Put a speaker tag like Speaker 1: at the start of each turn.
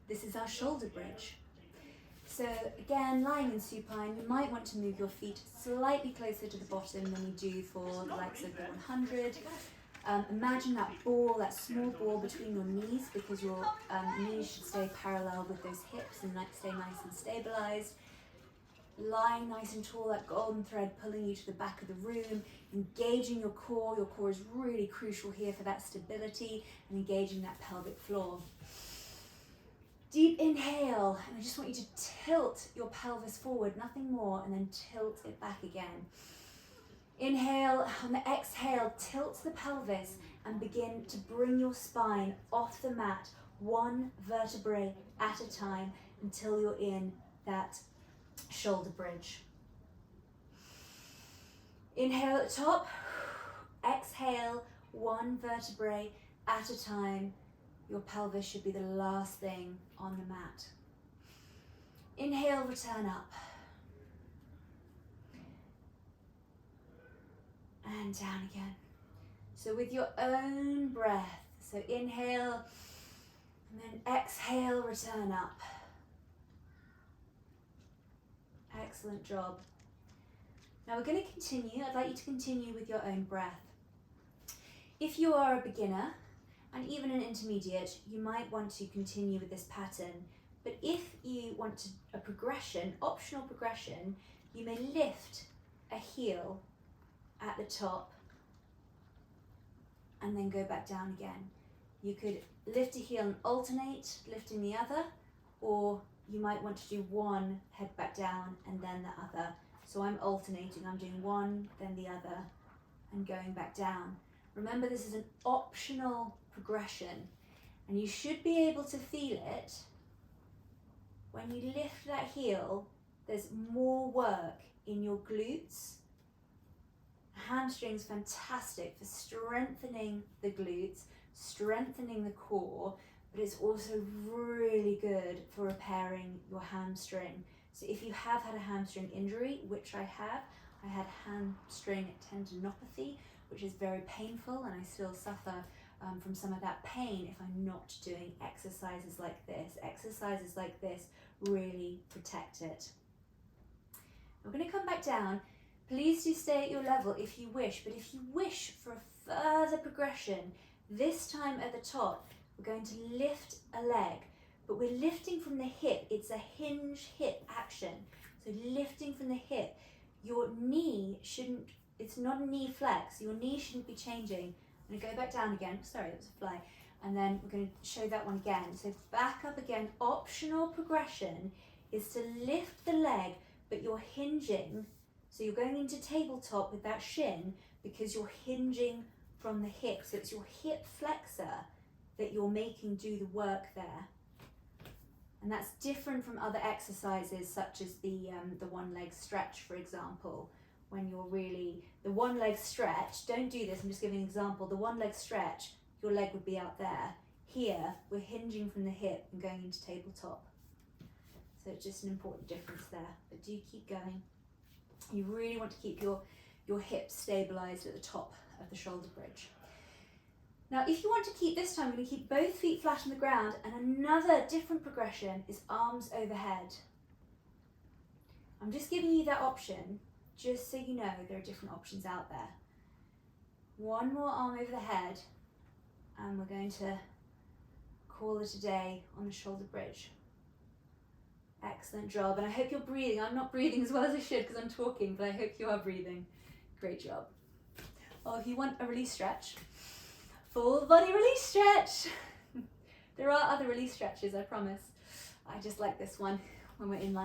Speaker 1: this is our shoulder bridge. So again, lying in supine, you might want to move your feet slightly closer to the bottom than you do for the likes of the 100. Imagine that ball, that small ball between your knees, because your knees should stay parallel with those hips and stay nice and stabilized. Lying nice and tall, that golden thread pulling you to the back of the room, engaging your core. Your core is really crucial here for that stability, and engaging that pelvic floor. Deep inhale, and I just want you to tilt your pelvis forward, nothing more, and then tilt it back again. Inhale, on the exhale, tilt the pelvis and begin to bring your spine off the mat, one vertebrae at a time, until you're in that shoulder bridge. Inhale at the top, exhale, one vertebrae at a time. Your pelvis should be the last thing on the mat. Inhale, return up. And down again. So with your own breath. So inhale, and then exhale, return up. Excellent job. Now we're going to continue. I'd like you to continue with your own breath. If you are a beginner, and even an intermediate, you might want to continue with this pattern. But if you want a progression, optional progression, you may lift a heel at the top and then go back down again. You could lift a heel and alternate, lifting the other, or you might want to do one, head back down, and then the other. So I'm alternating, I'm doing one, then the other, and going back down. Remember, this is an optional progression, and you should be able to feel it. When you lift that heel, there's more work in your glutes. Hamstrings, fantastic for strengthening the glutes, strengthening the core, but it's also really good for repairing your hamstring. So if you have had a hamstring injury, which I had hamstring tendinopathy, which is very painful, and I still suffer from some of that pain if I'm not doing exercises like this. Exercises like this really protect it. We're going to come back down. Please do stay at your level if you wish, but if you wish for a further progression, this time at the top, we're going to lift a leg, but we're lifting from the hip. It's a hinge hip action. So lifting from the hip, your knee shouldn't, it's not a knee flex, your knee shouldn't be changing. I'm going to go back down again, sorry, that was a fly, and then we're going to show that one again. So back up again, optional progression is to lift the leg, but you're hinging, so you're going into tabletop with that shin because you're hinging from the hip. So it's your hip flexor that you're making do the work there. And that's different from other exercises such as the one leg stretch, for example. When you're really, the one leg stretch, don't do this, I'm just giving an example. The one leg stretch, your leg would be out there. Here, we're hinging from the hip and going into tabletop. So it's just an important difference there, but do keep going. You really want to keep your hips stabilized at the top of the shoulder bridge. Now, if you want to keep, this time we're going to keep both feet flat on the ground, and another different progression is arms overhead. I'm just giving you that option, just so you know there are different options out there. One more arm over the head, and we're going to call it a day on the shoulder bridge. Excellent job, and I hope you're breathing. I'm not breathing as well as I should because I'm talking, but I hope you are breathing. Great job. Oh, if you want a release stretch, full body release stretch. There are other release stretches, I promise. I just like this one when we're in line.